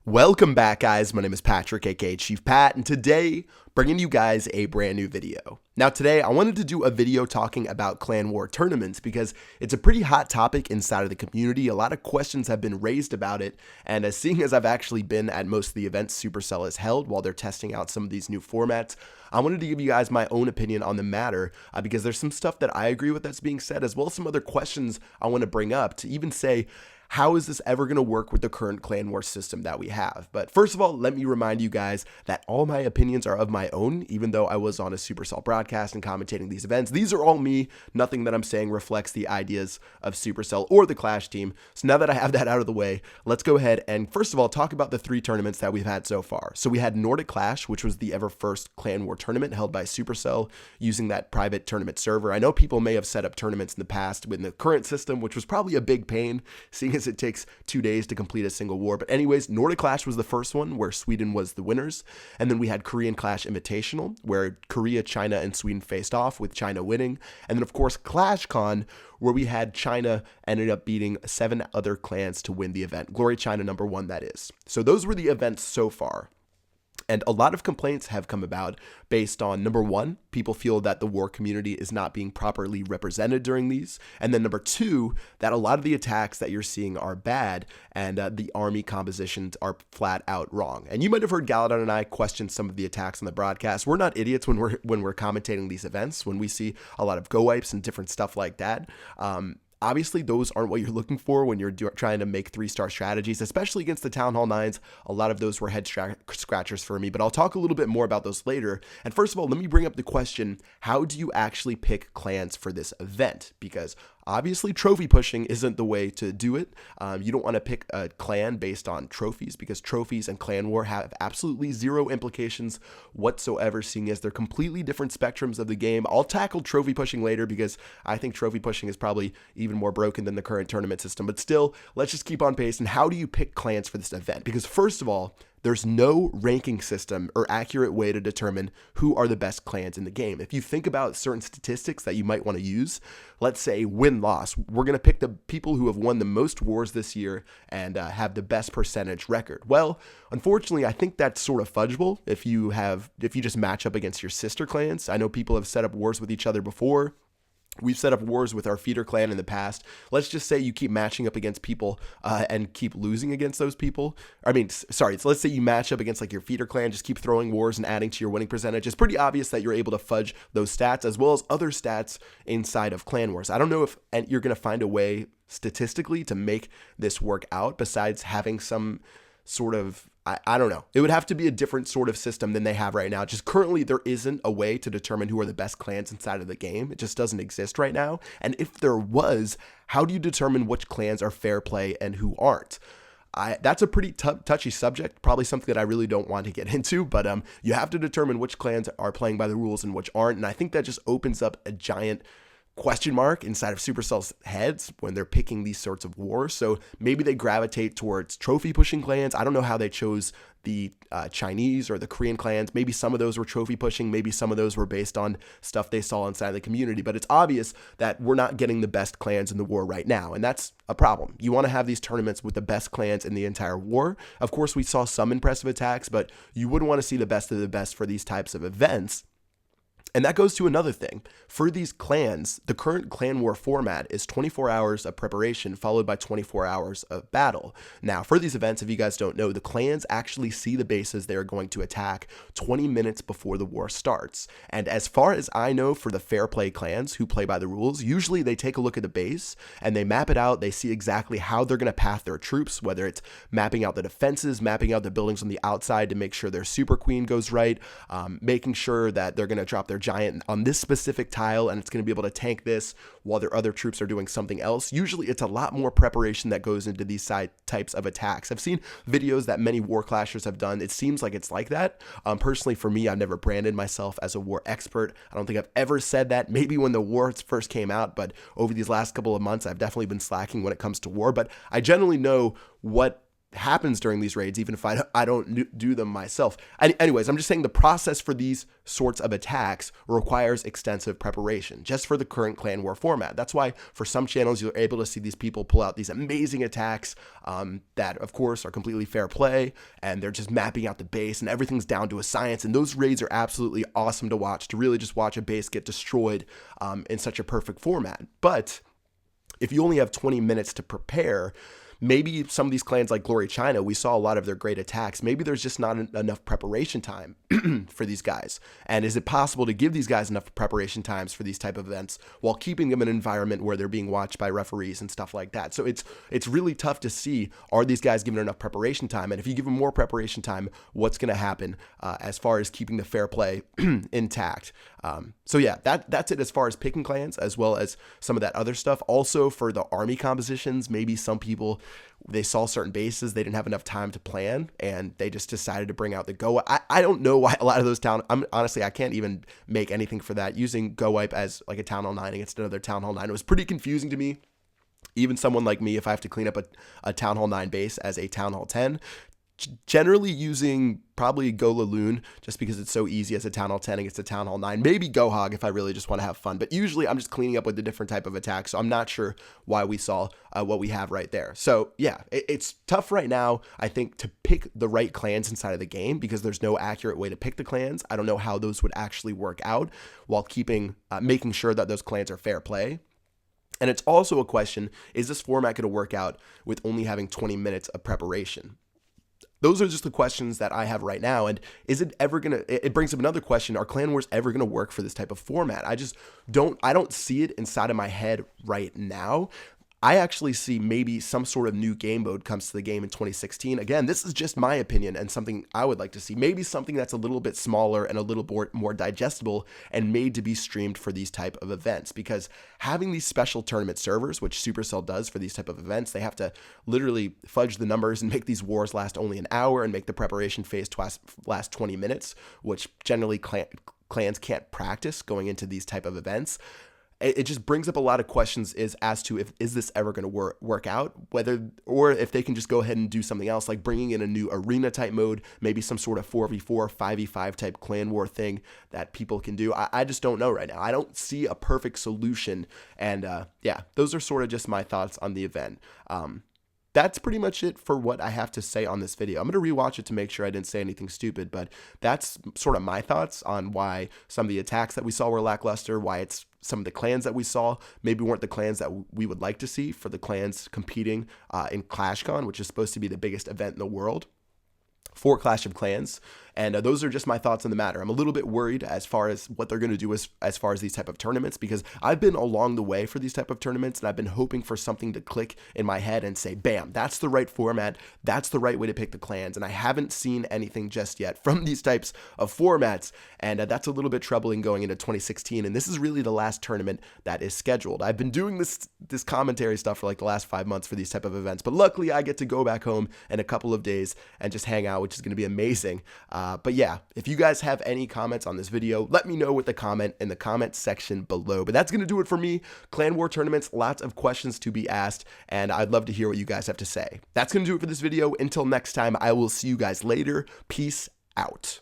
Welcome back, guys. My name is Patrick, aka Chief Pat, and today, bringing you guys a brand new video. Now today, I wanted to do a video talking about clan war tournaments because it's a pretty hot topic inside of the community. A lot of questions have been raised about it, and seeing as I've actually been at most of the events Supercell has held while they're testing out some of these new formats, I wanted to give you guys my own opinion on the matter because there's some stuff that I agree with that's being said, as well as some other questions I want to bring up to even say, how is this ever going to work with the current clan war system that we have? But first of all, let me remind you guys that all my opinions are of my own, even though I was on a Supercell broadcast and commentating these events. These are all me. Nothing that I'm saying reflects the ideas of Supercell or the Clash team. So now that I have that out of the way, let's go ahead and first of all talk about the three tournaments that we've had so far. So we had Nordic Clash, which was the ever first clan war tournament held by Supercell using that private tournament server. I know people may have set up tournaments in the past with the current system, which was probably a big pain, seeing as it takes 2 days to complete a single war. But anyways, Nordic Clash was the first one where Sweden was the winners. And then we had Korean Clash Invitational, where Korea, China, and Sweden faced off with China winning. And then of course ClashCon, where we had China ended up beating 7 other clans to win the event. Glory China #1, that is. So those were the events so far. And a lot of complaints have come about based on, number one, people feel that the war community is not being properly represented during these. And then number two, that a lot of the attacks that you're seeing are bad and the army compositions are flat out wrong. And you might have heard Galadon and I question some of the attacks on the broadcast. We're not idiots when we're commentating these events, when we see a lot of go wipes and different stuff like that. Obviously, those aren't what you're looking for when you're trying to make 3-star strategies, especially against the Town Hall 9s. A lot of those were head scratchers for me, but I'll talk a little bit more about those later. And first of all, let me bring up the question, how do you actually pick clans for this event? Because obviously, trophy pushing isn't the way to do it. You don't want to pick a clan based on trophies because trophies and clan war have absolutely zero implications whatsoever, seeing as they're completely different spectrums of the game. I'll tackle trophy pushing later because I think trophy pushing is probably even more broken than the current tournament system. But still, let's just keep on pace. And how do you pick clans for this event? Because first of all, there's no ranking system or accurate way to determine who are the best clans in the game. If you think about certain statistics that you might want to use, let's say win-loss, we're going to pick the people who have won the most wars this year and have the best percentage record. Well, unfortunately, I think that's sort of fudgeable if you just match up against your sister clans. I know people have set up wars with each other before. We've set up wars with our feeder clan in the past. Let's just say you keep matching up against people and keep losing against those people. So let's say you match up against like your feeder clan, just keep throwing wars and adding to your winning percentage. It's pretty obvious that you're able to fudge those stats as well as other stats inside of clan wars. I don't know if you're going to find a way statistically to make this work out besides having some sort of, I don't know. It would have to be a different sort of system than they have right now. Just currently, there isn't a way to determine who are the best clans inside of the game. It just doesn't exist right now. And if there was, how do you determine which clans are fair play and who aren't? That's a pretty touchy subject, probably something that I really don't want to get into, but you have to determine which clans are playing by the rules and which aren't. And I think that just opens up a giant question mark inside of Supercell's heads when they're picking these sorts of wars. So maybe they gravitate towards trophy pushing clans. I don't know how they chose the Chinese or the Korean clans. Maybe some of those were trophy pushing. Maybe some of those were based on stuff they saw inside the community. But it's obvious that we're not getting the best clans in the war right now. And that's a problem. You want to have these tournaments with the best clans in the entire war. Of course, we saw some impressive attacks, but you wouldn't want to see the best of the best for these types of events. And that goes to another thing. For these clans, the current clan war format is 24 hours of preparation followed by 24 hours of battle. Now, for these events, if you guys don't know, the clans actually see the bases they are going to attack 20 minutes before the war starts. And as far as I know, for the fair play clans who play by the rules, usually they take a look at the base and they map it out. They see exactly how they're going to path their troops, whether it's mapping out the defenses, mapping out the buildings on the outside to make sure their super queen goes right, making sure that they're going to drop their giant on this specific tile and it's going to be able to tank this while their other troops are doing something else. Usually it's a lot more preparation that goes into these types of attacks. I've seen videos that many war clashers have done. It seems like it's like that. Personally, for me, I've never branded myself as a war expert. I don't think I've ever said that. Maybe when the wars first came out, but over these last couple of months, I've definitely been slacking when it comes to war. But I generally know what happens during these raids, even if I don't do them myself. Anyways, I'm just saying the process for these sorts of attacks requires extensive preparation just for the current clan war format. That's why for some channels you're able to see these people pull out these amazing attacks that of course are completely fair play, and they're just mapping out the base and everything's down to a science, and those raids are absolutely awesome to watch, to really just watch a base get destroyed in such a perfect format. But if you only have 20 minutes to prepare, maybe some of these clans like Glory China, we saw a lot of their great attacks. Maybe there's just not enough preparation time for these guys. And is it possible to give these guys enough preparation times for these type of events while keeping them in an environment where they're being watched by referees and stuff like that? So it's really tough to see, are these guys given enough preparation time? And if you give them more preparation time, what's going to happen as far as keeping the fair play intact? So yeah, that's it as far as picking clans, as well as some of that other stuff. Also for the army compositions, maybe some people, they saw certain bases, they didn't have enough time to plan, and they just decided to bring out the Go. I don't know why a lot of those honestly, I can't even make anything for that. Using Go Wipe as like a Town Hall 9 against another Town Hall 9, it was pretty confusing to me. Even someone like me, if I have to clean up a Town Hall 9 base as a Town Hall 10, generally using probably Go Laloon just because it's so easy as a Town Hall 10 against a Town Hall 9. Maybe Go Hog if I really just want to have fun. But usually I'm just cleaning up with a different type of attack. So I'm not sure why we saw what we have right there. So yeah, it's tough right now, I think, to pick the right clans inside of the game because there's no accurate way to pick the clans. I don't know how those would actually work out while making sure that those clans are fair play. And it's also a question, is this format going to work out with only having 20 minutes of preparation? Those are just the questions that I have right now. And is it ever going to, it brings up another question. Are clan wars ever going to work for this type of format? I don't see it inside of my head right now. I actually see maybe some sort of new game mode comes to the game in 2016. Again, this is just my opinion and something I would like to see. Maybe something that's a little bit smaller and a little more digestible and made to be streamed for these type of events. Because having these special tournament servers, which Supercell does for these type of events, they have to literally fudge the numbers and make these wars last only an hour and make the preparation phase last 20 minutes, which generally clans can't practice going into these type of events. It just brings up a lot of questions as to is this ever going to work out, or if they can just go ahead and do something else, like bringing in a new arena type mode, maybe some sort of 4v4, 5v5 type clan war thing that people can do. I just don't know right now. I don't see a perfect solution. And yeah, those are sort of just my thoughts on the event. That's pretty much it for what I have to say on this video. I'm going to rewatch it to make sure I didn't say anything stupid, but that's sort of my thoughts on why some of the attacks that we saw were lackluster, why it's some of the clans that we saw maybe weren't the clans that we would like to see for the clans competing in ClashCon, which is supposed to be the biggest event in the world for Clash of Clans. And those are just my thoughts on the matter. I'm a little bit worried as far as what they're going to do as far as these type of tournaments, because I've been along the way for these type of tournaments, and I've been hoping for something to click in my head and say, bam, that's the right format. That's the right way to pick the clans. And I haven't seen anything just yet from these types of formats. And that's a little bit troubling going into 2016. And this is really the last tournament that is scheduled. I've been doing this commentary stuff for like the last 5 months for these type of events, but luckily I get to go back home in a couple of days and just hang out, which is going to be amazing. But yeah, if you guys have any comments on this video, let me know with a comment in the comment section below. But that's going to do it for me. Clan War tournaments, lots of questions to be asked, and I'd love to hear what you guys have to say. That's going to do it for this video. Until next time, I will see you guys later. Peace out.